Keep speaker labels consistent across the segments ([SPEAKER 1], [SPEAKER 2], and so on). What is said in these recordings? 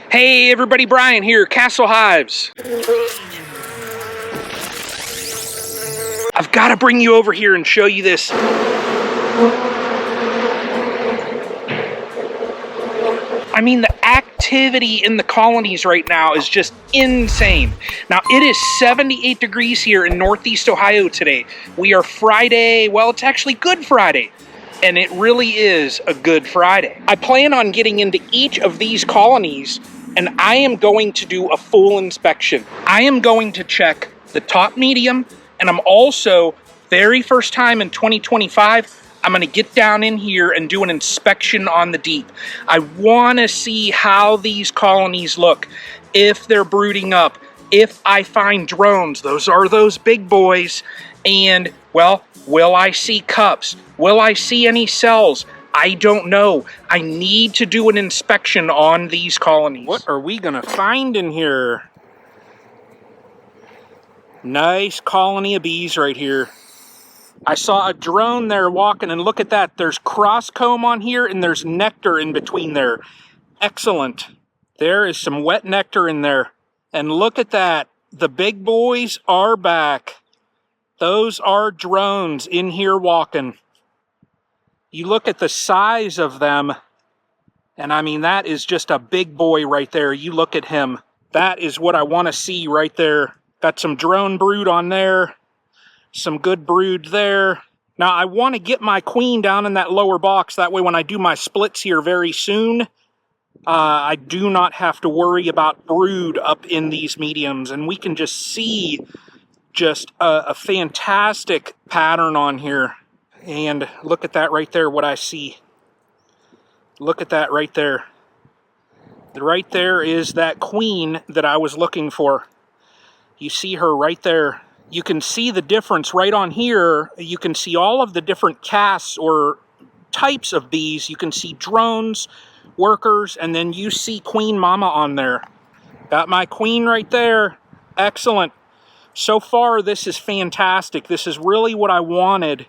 [SPEAKER 1] Hey everybody, Brian here, Castle Hives. I've got to bring you over here and show you this. I mean, the activity in the colonies right now is just insane. Now, it is 78 degrees here in Northeast Ohio today. We are Friday, well, it's actually Good Friday. And it really is a Good Friday. I plan on getting into each of these colonies, and I am going to do a full inspection. I am going to check the top medium, and I'm also, very first time in 2025, I'm going to get down in here and do an inspection on the deep. I want to see how these colonies look, if they're brooding up, if I find drones, those are those big boys, and, well, will I see cups? Will I see any cells? I don't know. I need to do an inspection on these colonies. What are we going to find in here? Nice colony of bees right here. I saw a drone there walking, and look at that. There's cross comb on here, and there's nectar in between there. Excellent. There is some wet nectar in there. And look at that. The big boys are back. Those are drones in here walking. You look at the size of them, and I mean, that is just a big boy right there. You look at him. That is what I want to see right there. Got some drone brood on there. Some good brood there. Now, I want to get my queen down in that lower box. That way, when I do my splits here very soon, I do not have to worry about brood up in these mediums. And we can just see just a fantastic pattern on here. And look at that right there, what I see. Look at that right there. Right there is that queen that I was looking for. You see her right there. You can see the difference right on here. You can see all of the different castes or types of bees. You can see drones, workers, and then you see Queen Mama on there. Got my queen right there. Excellent. So far, this is fantastic. This is really what I wanted.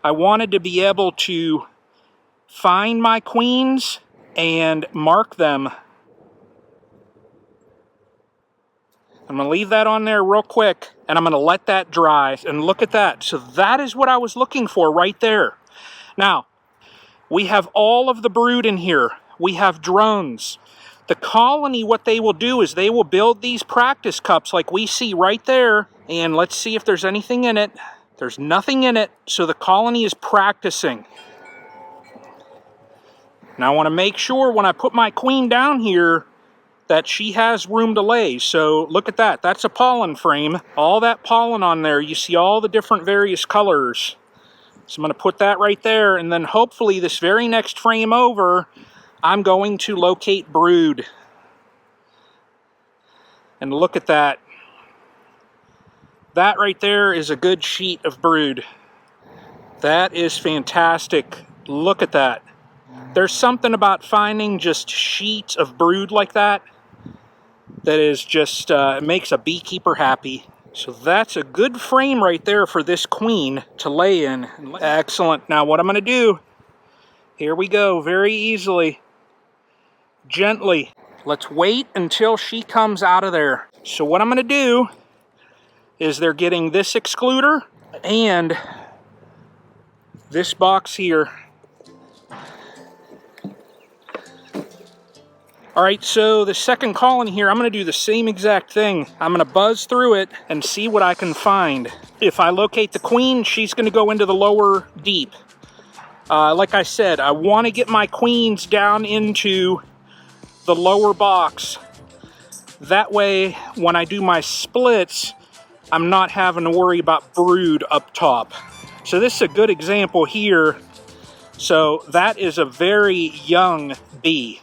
[SPEAKER 1] I wanted to be able to find my queens and mark them. I'm going to leave that on there real quick, and I'm going to let that dry. And look at that. So that is what I was looking for right there. Now, we have all of the brood in here. We have drones. The colony, what they will do is they will build these practice cups like we see right there. And let's see if there's anything in it. There's nothing in it, so the colony is practicing. Now, I want to make sure when I put my queen down here that she has room to lay. So look at that. That's a pollen frame. All that pollen on there. You see all the different various colors. So I'm going to put that right there. And then hopefully this very next frame over, I'm going to locate brood. And look at that. That right there is a good sheet of brood. That is fantastic. Look at that. There's something about finding just sheets of brood like that that is just makes a beekeeper happy. So that's a good frame right there for this queen to lay in. Excellent. Now what I'm going to do, here we go, very easily, gently. Let's wait until she comes out of there. So what I'm going to do is they're getting this excluder and this box here. Alright, so the second colony here, I'm going to do the same exact thing. I'm going to buzz through it and see what I can find. If I locate the queen, she's going to go into the lower deep. Like I said, I want to get my queens down into the lower box. That way, when I do my splits, I'm not having to worry about brood up top. So this is a good example here. So that is a very young bee.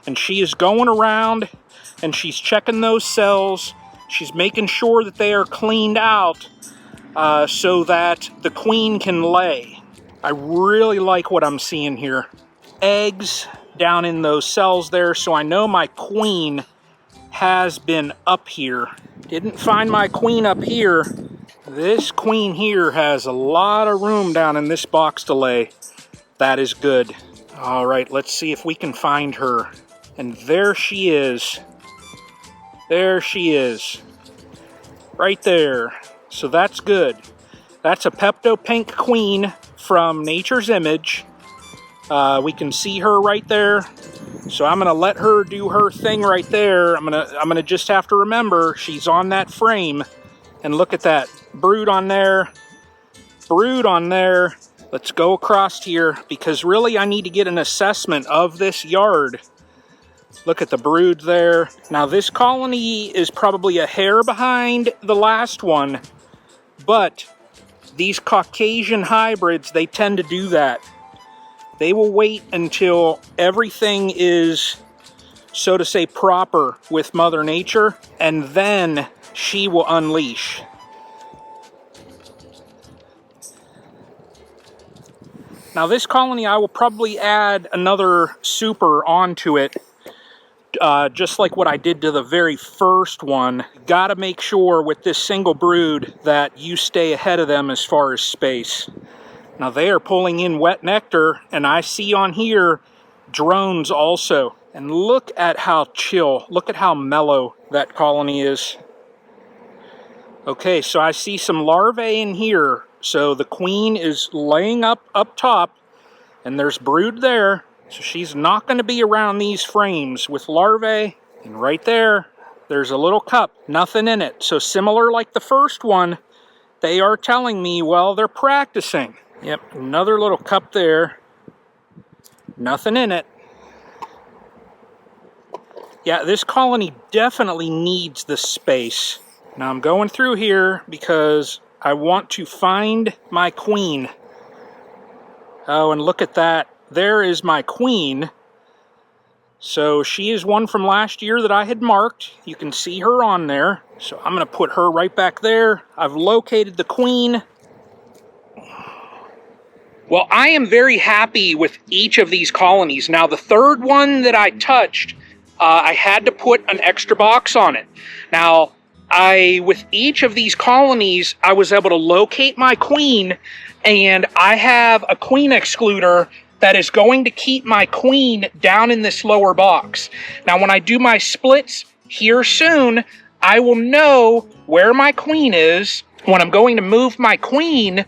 [SPEAKER 1] And she is going around and she's checking those cells. She's making sure that they are cleaned out so that the queen can lay. I really like what I'm seeing here. Eggs down in those cells there, so I know my queen has been up here. Didn't find my queen up here. This queen here has a lot of room down in this box to lay. That is good. All right, let's see if we can find her. And there she is. There she is. Right there. So that's good. That's a Pepto Pink Queen from Nature's Image. We can see her right there. So I'm gonna let her do her thing right there. I'm gonna just have to remember she's on that frame. And look at that. Brood on there. Brood on there. Let's go across here because really I need to get an assessment of this yard. Look at the brood there. Now this colony is probably a hair behind the last one, but these Caucasian hybrids, they tend to do that. They will wait until everything is, so to say, proper with Mother Nature, and then she will unleash. Now this colony, I will probably add another super onto it, just like what I did to the very first one. Gotta make sure with this single brood that you stay ahead of them as far as space. Now they are pulling in wet nectar, and I see on here drones also. And look at how chill, look at how mellow that colony is. Okay, so I see some larvae in here. So the queen is laying up top, and there's brood there. So she's not going to be around these frames with larvae. And right there, there's a little cup, nothing in it. So similar like the first one, they are telling me, well, they're practicing. Yep, another little cup there. Nothing in it. Yeah, this colony definitely needs the space. Now I'm going through here because I want to find my queen. Oh, and look at that. There is my queen. So she is one from last year that I had marked. You can see her on there. So I'm going to put her right back there. I've located the queen. Well, I am very happy with each of these colonies. Now, the third one that I touched, I had to put an extra box on it. Now, with each of these colonies, I was able to locate my queen, and I have a queen excluder that is going to keep my queen down in this lower box. Now, when I do my splits here soon, I will know where my queen is. When I'm going to move my queen,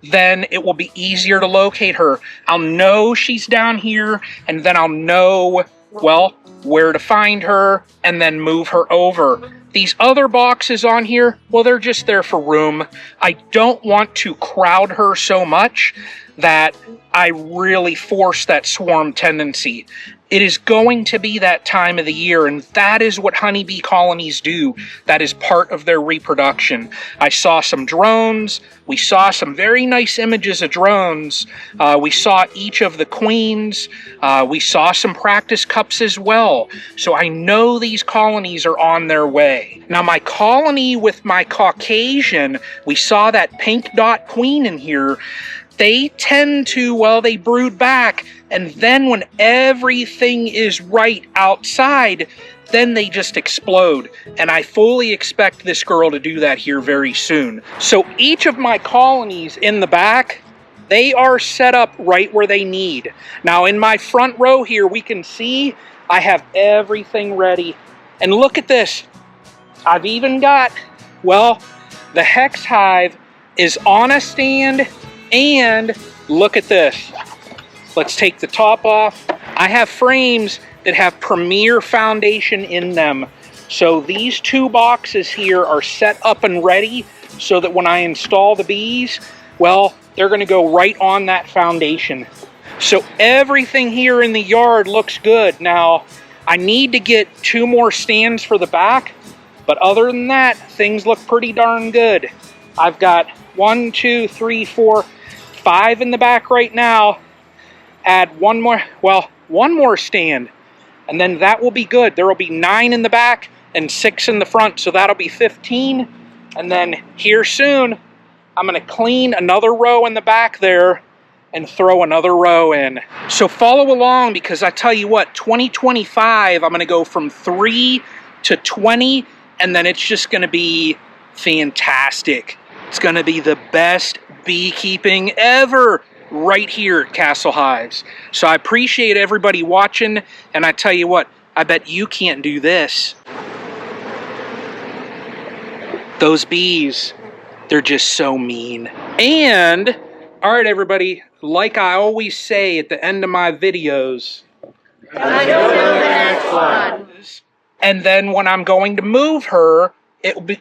[SPEAKER 1] then it will be easier to locate her. I'll know she's down here, and then I'll know, well, where to find her, and then move her over. These other boxes on here, well, they're just there for room. I don't want to crowd her so much that I really force that swarm tendency. It is going to be that time of the year, and that is what honeybee colonies do. That is part of their reproduction. I saw some drones. We saw some very nice images of drones. We saw each of the queens. We saw some practice cups as well. So I know these colonies are on their way. Now my colony with my Caucasian, we saw that pink dot queen in here. They tend to, well, they brood back, and then when everything is right outside, then they just explode. And I fully expect this girl to do that here very soon. So each of my colonies in the back, they are set up right where they need. Now in my front row here, we can see I have everything ready. And look at this. I've even got, well, the Hex Hive is on a stand. And look at this. Let's take the top off. I have frames that have Premier Foundation in them. So these two boxes here are set up and ready so that when I install the bees, well, they're going to go right on that foundation. So everything here in the yard looks good. Now, I need to get 2 more stands for the back, but other than that, things look pretty darn good. I've got 1, 2, 3, 4, 5 in the back right now. Add one more stand, and then that will be good. There will be 9 in the back and 6 in the front, so that'll be 15. And then here soon, I'm going to clean another row in the back there and throw another row in. So follow along, because I tell you what, 2025, I'm going to go from 3 to 20, and then it's just going to be fantastic. It's going to be the best beekeeping ever right here at Castle Hives. So I appreciate everybody watching, and I tell you what, I bet you can't do this. Those bees, they're just so mean. And, all right, everybody, like I always say at the end of my videos,
[SPEAKER 2] I don't know the next one.
[SPEAKER 1] and then when I'm going to move her, it will be,